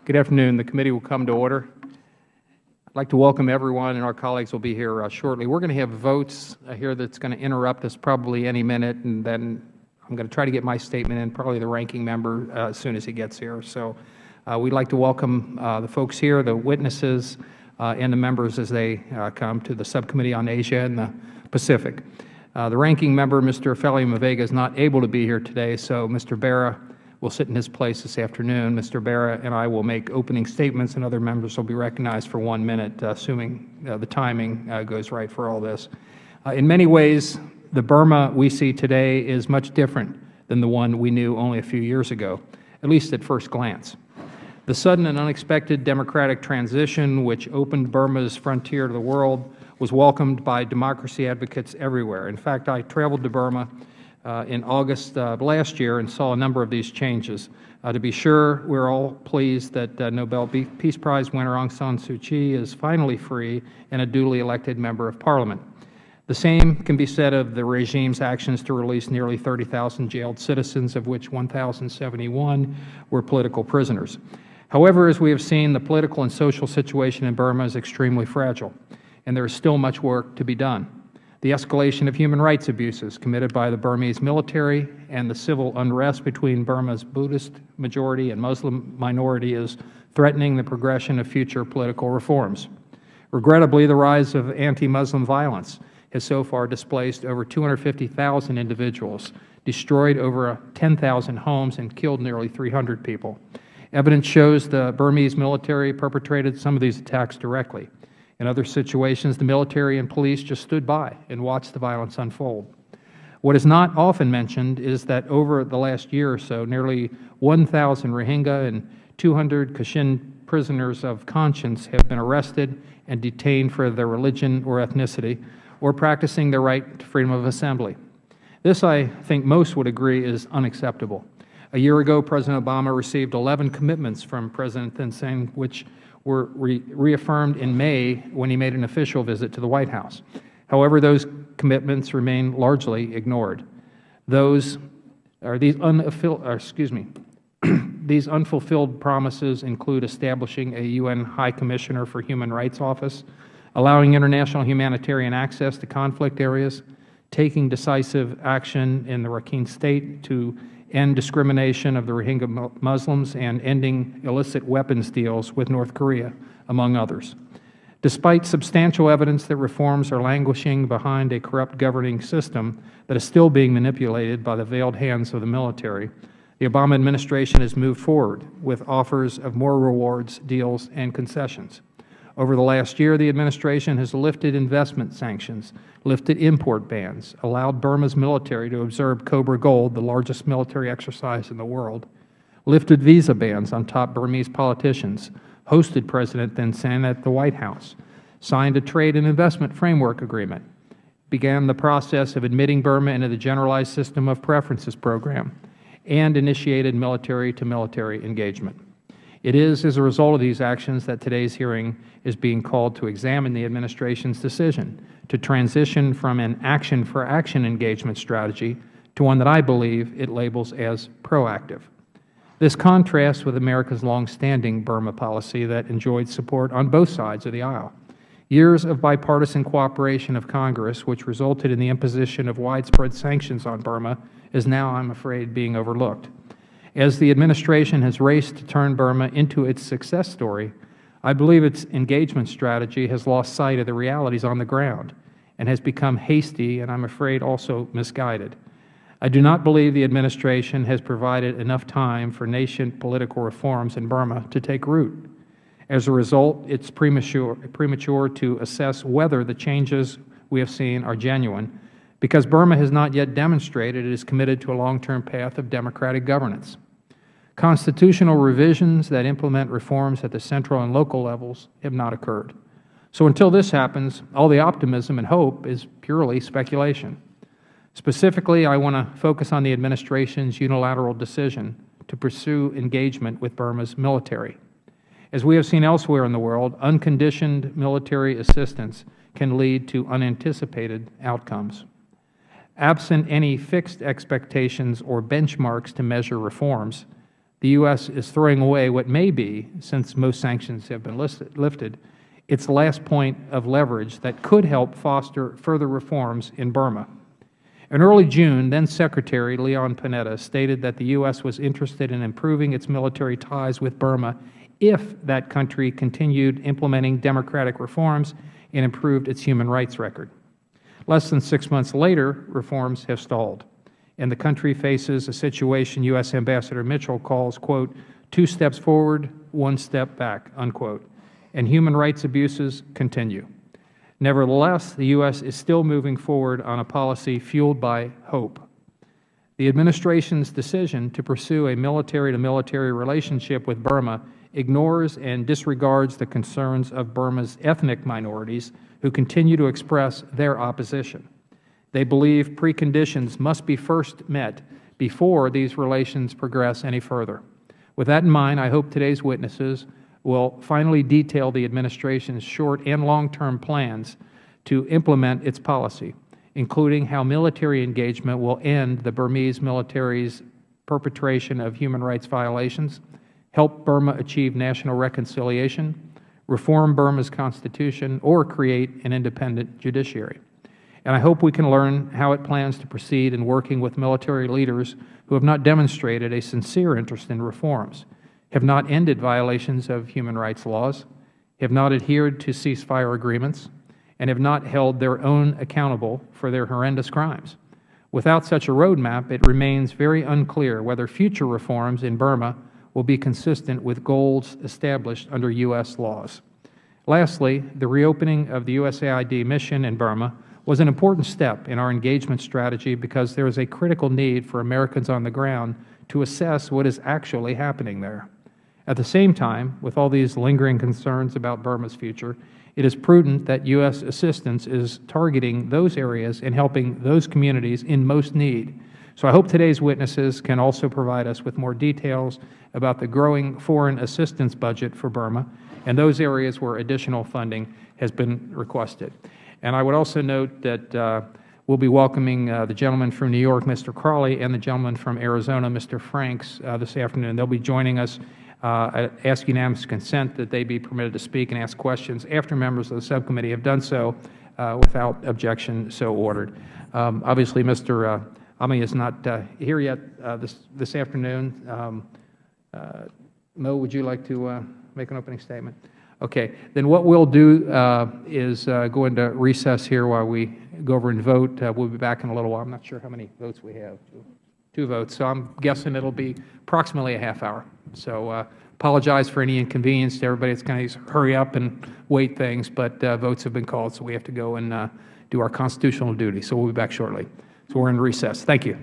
Good afternoon. The committee will come to order. I'd like to welcome everyone, and our colleagues will be here shortly. We're going to have votes here that's going to interrupt us probably any minute, and then I'm going to try to get my statement in, probably the ranking member, as soon as he gets here. So we'd like to welcome the folks here, the witnesses, and the members as they come to the Subcommittee on Asia and the Pacific. The ranking member, Mr. Feli-Mavega, is not able to be here today, so Mr. Berra will sit in his place this afternoon. Mr. Berra and I will make opening statements, and other members will be recognized for 1 minute, assuming the timing goes right for all this. In many ways, the Burma we see today is much different than the one we knew only a few years ago, at least at first glance. The sudden and unexpected democratic transition, which opened Burma's frontier to the world, was welcomed by democracy advocates everywhere. In fact, I traveled to Burma in August last year and saw a number of these changes. To be sure, we're all pleased that Nobel Peace Prize winner Aung San Suu Kyi is finally free and a duly elected member of Parliament. The same can be said of the regime's actions to release nearly 30,000 jailed citizens, of which 1,071 were political prisoners. However, as we have seen, the political and social situation in Burma is extremely fragile, and there is still much work to be done. The escalation of human rights abuses committed by the Burmese military and the civil unrest between Burma's Buddhist majority and Muslim minority is threatening the progression of future political reforms. Regrettably, the rise of anti-Muslim violence has so far displaced over 250,000 individuals, destroyed over 10,000 homes, and killed nearly 300 people. Evidence shows the Burmese military perpetrated some of these attacks directly. In other situations, the military and police just stood by and watched the violence unfold. What is not often mentioned is that over the last year or so, nearly 1,000 Rohingya and 200 Kachin prisoners of conscience have been arrested and detained for their religion or ethnicity, or practicing their right to freedom of assembly. This, I think most would agree, is unacceptable. A year ago, President Obama received 11 commitments from President Thein Sein, which were reaffirmed in May when he made an official visit to the White House. However, those commitments remain largely ignored. These unfulfilled promises include establishing a UN High Commissioner for Human Rights office, allowing international humanitarian access to conflict areas, taking decisive action in the Rakhine State to end discrimination of the Rohingya Muslims, and ending illicit weapons deals with North Korea, among others. Despite substantial evidence that reforms are languishing behind a corrupt governing system that is still being manipulated by the veiled hands of the military, the Obama administration has moved forward with offers of more rewards, deals, and concessions. Over the last year, the administration has lifted investment sanctions, lifted import bans, allowed Burma's military to observe Cobra Gold, the largest military exercise in the world, lifted visa bans on top Burmese politicians, hosted President Thein Sein at the White House, signed a trade and investment framework agreement, began the process of admitting Burma into the Generalized System of Preferences program, and initiated military-to-military engagement. It is as a result of these actions that today's hearing is being called to examine the administration's decision to transition from an action-for-action engagement strategy to one that I believe it labels as proactive. This contrasts with America's long-standing Burma policy that enjoyed support on both sides of the aisle. Years of bipartisan cooperation of Congress, which resulted in the imposition of widespread sanctions on Burma, is now, I'm afraid, being overlooked. As the administration has raced to turn Burma into its success story, I believe its engagement strategy has lost sight of the realities on the ground and has become hasty and, I'm afraid, also misguided. I do not believe the administration has provided enough time for nascent political reforms in Burma to take root. As a result, it's premature to assess whether the changes we have seen are genuine, because Burma has not yet demonstrated it is committed to a long-term path of democratic governance. Constitutional revisions that implement reforms at the central and local levels have not occurred. So until this happens, all the optimism and hope is purely speculation. Specifically, I want to focus on the administration's unilateral decision to pursue engagement with Burma's military. As we have seen elsewhere in the world, unconditioned military assistance can lead to unanticipated outcomes. Absent any fixed expectations or benchmarks to measure reforms, the U.S. is throwing away what may be, since most sanctions have been lifted, its last point of leverage that could help foster further reforms in Burma. In early June, then-Secretary Leon Panetta stated that the U.S. was interested in improving its military ties with Burma if that country continued implementing democratic reforms and improved its human rights record. Less than 6 months later, reforms have stalled, and the country faces a situation U.S. Ambassador Mitchell calls, quote, 2 steps forward, 1 step back, unquote, and human rights abuses continue. Nevertheless, the U.S. is still moving forward on a policy fueled by hope. The Administration's decision to pursue a military-to-military relationship with Burma ignores and disregards the concerns of Burma's ethnic minorities who continue to express their opposition. They believe preconditions must be first met before these relations progress any further. With that in mind, I hope today's witnesses will finally detail the Administration's short and long-term plans to implement its policy, including how military engagement will end the Burmese military's perpetration of human rights violations, help Burma achieve national reconciliation, reform Burma's constitution, or create an independent judiciary. And I hope we can learn how it plans to proceed in working with military leaders who have not demonstrated a sincere interest in reforms, have not ended violations of human rights laws, have not adhered to ceasefire agreements, and have not held their own accountable for their horrendous crimes. Without such a roadmap, it remains very unclear whether future reforms in Burma will be consistent with goals established under U.S. laws. Lastly, the reopening of the USAID mission in Burma was an important step in our engagement strategy because there is a critical need for Americans on the ground to assess what is actually happening there. At the same time, with all these lingering concerns about Burma's future, it is prudent that U.S. assistance is targeting those areas and helping those communities in most need. So I hope today's witnesses can also provide us with more details about the growing foreign assistance budget for Burma and those areas where additional funding has been requested. And I would also note that we'll be welcoming the gentleman from New York, Mr. Crawley, and the gentleman from Arizona, Mr. Franks, this afternoon. They'll be joining us. I ask unanimous consent that they be permitted to speak and ask questions after members of the subcommittee have done so without objection so ordered. Obviously, Mr. Ami is not here yet this afternoon. Mo, would you like to make an opening statement? Okay. Then what we'll do is go into recess here while we go over and vote. We'll be back in a little while. I'm not sure how many votes we have. 2 votes. So I'm guessing it'll be approximately a half hour. So apologize for any inconvenience to everybody. It's going to hurry up and wait things, but votes have been called, so we have to go and do our constitutional duty. So we'll be back shortly. So we're in recess. Thank you.